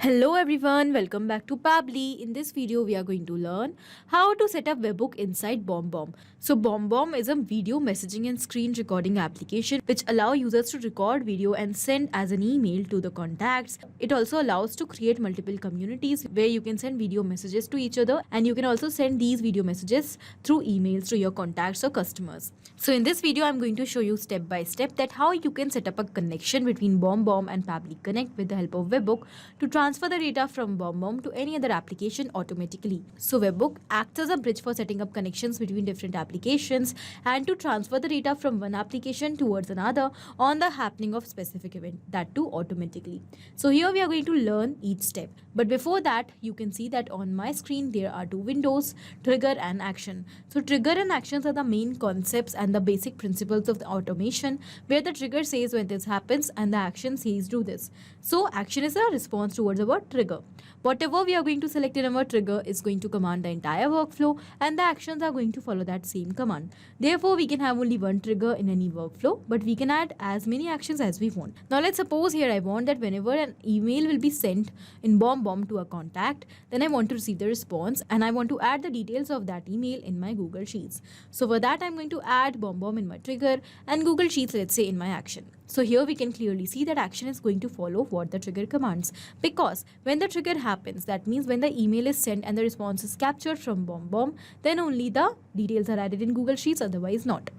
Hello everyone, welcome back to Pabbly. In this video, we are going to learn how to set up Webhook inside BombBomb. So BombBomb is a video messaging and screen recording application which allow users to record video and send as an email to the contacts. It also allows to create multiple communities where you can send video messages to each other, and you can also send these video messages through emails to your contacts or customers. So in this video, I'm going to show you step by step that how you can set up a connection between BombBomb and Pabbly Connect with the help of Webhook to transfer the data from BombBomb to any other application automatically. So Webhook acts as a bridge for setting up connections between different applications and to transfer the data from one application towards another on the happening of specific event, that too automatically. So here we are going to learn each step. But before that, you can see that on my screen there are two windows, trigger and action. So trigger and actions are the main concepts and the basic principles of the automation, where the trigger says when this happens and the action says do this. So action is a response towards our trigger. Whatever we are going to select in our trigger is going to command the entire workflow, and the actions are going to follow that same command. Therefore, we can have only one trigger in any workflow, but we can add as many actions as we want. Now let's suppose here I want that whenever an email will be sent in BombBomb to a contact, then I want to receive the response and I want to add the details of that email in my Google Sheets. So for that, I'm going to add BombBomb in my trigger and Google Sheets, let's say, in my action. So here we can clearly see that action is going to follow what the trigger commands, because when the trigger happens, that means when the email is sent and the response is captured from BombBomb, then only the details are added in Google Sheets, otherwise not.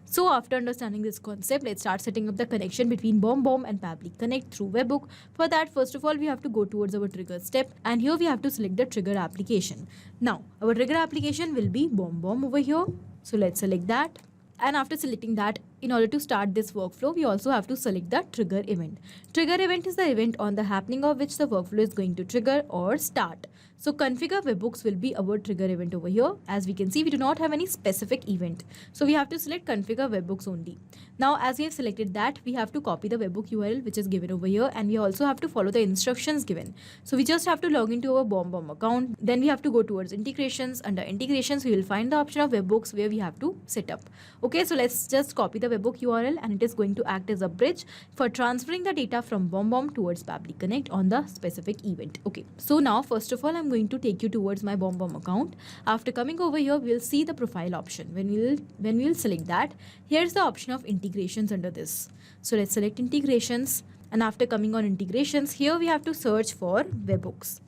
So after understanding this concept, let's start setting up the connection between BombBomb and Pabbly Connect through Webhook. For that, first of all, we have to go towards our trigger step, and here we have to select the trigger application. Now, our trigger application will be BombBomb over here. So let's select that. And after selecting that, in order to start this workflow, we also have to select the trigger event. Trigger event is the event on the happening of which the workflow is going to trigger or start. So configure webhooks will be our trigger event over here. As we can see, we do not have any specific event. So we have to select configure webhooks only. Now, as we have selected that, we have to copy the webhook URL which is given over here, and we also have to follow the instructions given. So we just have to log into our BombBomb account. Then we have to go towards integrations. Under integrations, we will find the option of webhooks where we have to set up. Okay, so let's just copy the webhook URL, and it is going to act as a bridge for transferring the data from BombBomb towards Pabbly Connect on the specific event. Okay, so now first of all, I'm going to take you towards my BombBomb account. After coming over here, we'll see the profile option. When we'll select that, here's the option of integrations under this. So let's select integrations, and after coming on integrations, here we have to search for webhooks.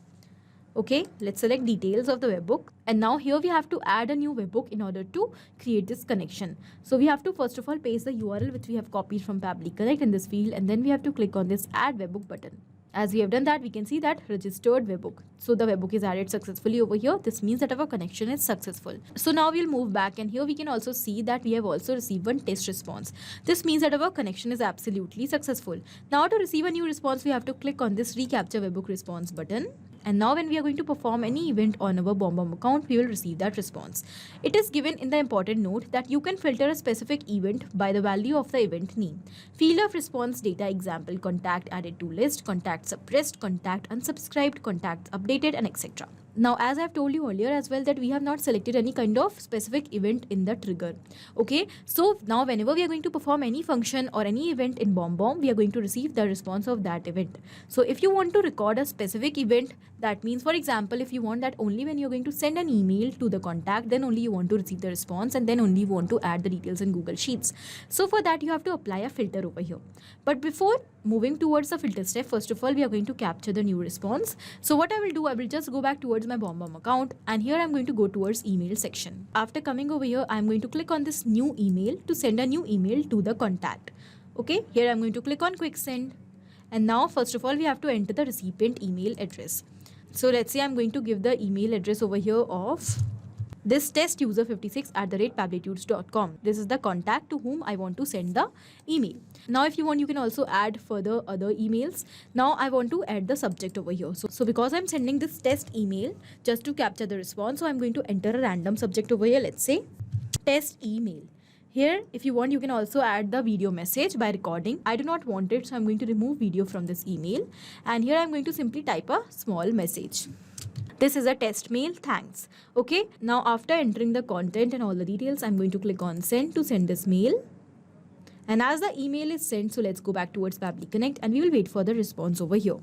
Okay, let's select details of the webhook, and now here we have to add a new webhook in order to create this connection. So we have to first of all paste the URL which we have copied from Pabbly Connect in this field, and then we have to click on this add webhook button. As we have done that, we can see that registered webhook. So the webhook is added successfully over here. This means that our connection is successful. So now we'll move back, and here we can also see that we have also received one test response. This means that our connection is absolutely successful. Now to receive a new response, we have to click on this recapture webhook response button. And now when we are going to perform any event on our BombBomb account, we will receive that response. It is given in the important note that you can filter a specific event by the value of the event name. Field of response data example: contact added to list, contact suppressed, contact unsubscribed, contact updated, and etc. Now, as I have told you earlier as well, that we have not selected any kind of specific event in the trigger. Okay, so now whenever we are going to perform any function or any event in BombBomb, we are going to receive the response of that event. So if you want to record a specific event, that means, for example, if you want that only when you're going to send an email to the contact, then only you want to receive the response, and then only you want to add the details in Google Sheets. So for that, you have to apply a filter over here. But before moving towards the filter step, first of all, we are going to capture the new response. So what I will do, I will just go back towards my BombBomb account, and here I'm going to go towards email section. After coming over here, I'm going to click on this new email to send a new email to the contact. Okay, here I'm going to click on quick send, and now first of all, we have to enter the recipient email address. So let's say I'm going to give the email address over here of this test user 56@pabblytudes.com. This is the contact to whom I want to send the email. Now, if you want, you can also add further other emails. Now, I want to add the subject over here. So because I'm sending this test email just to capture the response, so I'm going to enter a random subject over here. Let's say test email. Here, if you want, you can also add the video message by recording. I do not want it, so I'm going to remove video from this email. And here I'm going to simply type a small message. This is a test mail, thanks. Okay, now after entering the content and all the details, I'm going to click on send to send this mail. And as the email is sent, so let's go back towards Pabbly Connect, and we will wait for the response over here.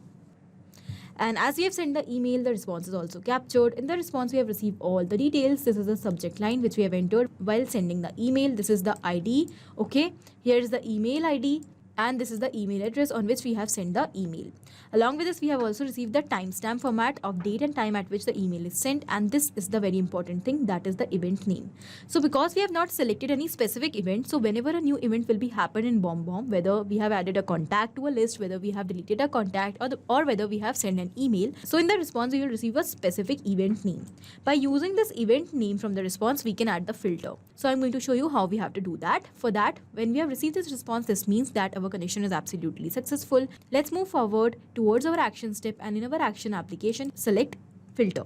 And as we have sent the email, the response is also captured. In the response, we have received all the details. This is the subject line which we have entered while sending the email. This is the ID. Okay, here is the email ID. And this is the email address on which we have sent the email. Along with this, we have also received the timestamp format of date and time at which the email is sent, and this is the very important thing, that is the event name. So because we have not selected any specific event, so whenever a new event will be happen in BombBomb, whether we have added a contact to a list, whether we have deleted a contact, or whether we have sent an email, so in the response we will receive a specific event name. By using this event name from the response, we can add the filter. So I'm going to show you how we have to do that. For that, when we have received this response, this means that our connection is absolutely successful. Let's move forward towards our action step, and in our action application, select filter.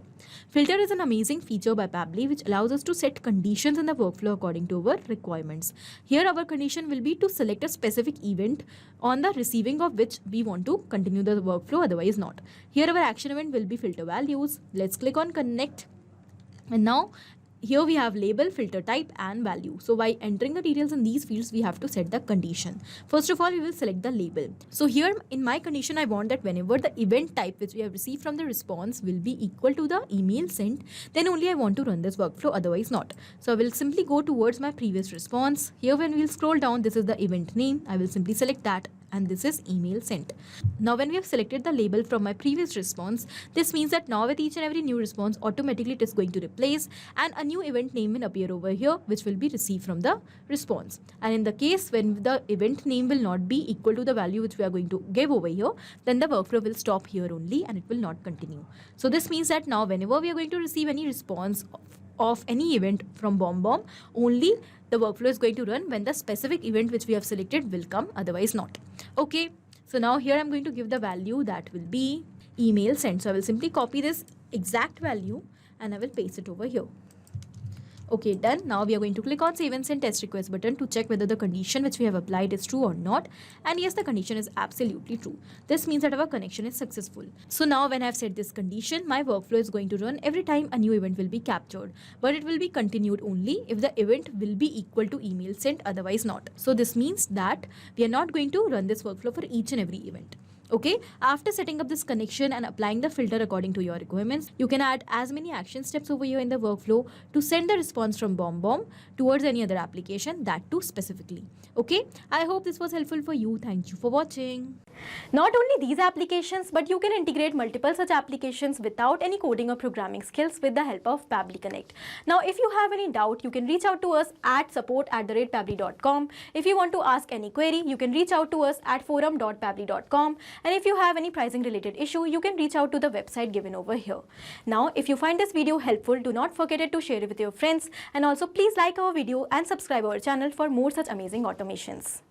Filter is an amazing feature by Pabbly which allows us to set conditions in the workflow according to our requirements. Here our condition will be to select a specific event on the receiving of which we want to continue the workflow, otherwise not. Here our action event will be filter values. Let's click on connect, and now here we have label, filter type and value. So by entering the details in these fields, we have to set the condition. First of all, we will select the label. So here in my condition, I want that whenever the event type which we have received from the response will be equal to the email sent, then only I want to run this workflow, otherwise not. So I will simply go towards my previous response. Here when we will scroll down, this is the event name. I will simply select that, and this is email sent. Now when we have selected the label from my previous response, this means that now with each and every new response, automatically it is going to replace, and a new event name will appear over here which will be received from the response. And in the case when the event name will not be equal to the value which we are going to give over here, then the workflow will stop here only and it will not continue. So this means that now whenever we are going to receive any response of any event from BombBomb, only the workflow is going to run when the specific event which we have selected will come, otherwise not. Okay, so now here I'm going to give the value that will be email sent. So I will simply copy this exact value and I will paste it over here. Okay, done. Now we are going to click on save and send test request button to check whether the condition which we have applied is true or not. And yes, the condition is absolutely true. This means that our connection is successful. So now when I have set this condition, my workflow is going to run every time a new event will be captured. But it will be continued only if the event will be equal to email sent, otherwise not. So this means that we are not going to run this workflow for each and every event. Okay, after setting up this connection and applying the filter according to your requirements, you can add as many action steps over here in the workflow to send the response from BombBomb towards any other application, that too specifically. Okay, I hope this was helpful for you. Thank you for watching. Not only these applications, but you can integrate multiple such applications without any coding or programming skills with the help of Pabbly Connect. Now, if you have any doubt, you can reach out to us at support@pabbly.com. If you want to ask any query, you can reach out to us at forum.pabbly.com. And if you have any pricing related issue, you can reach out to the website given over here. Now, if you find this video helpful, do not forget to share it with your friends, and also please like our video and subscribe our channel for more such amazing automations.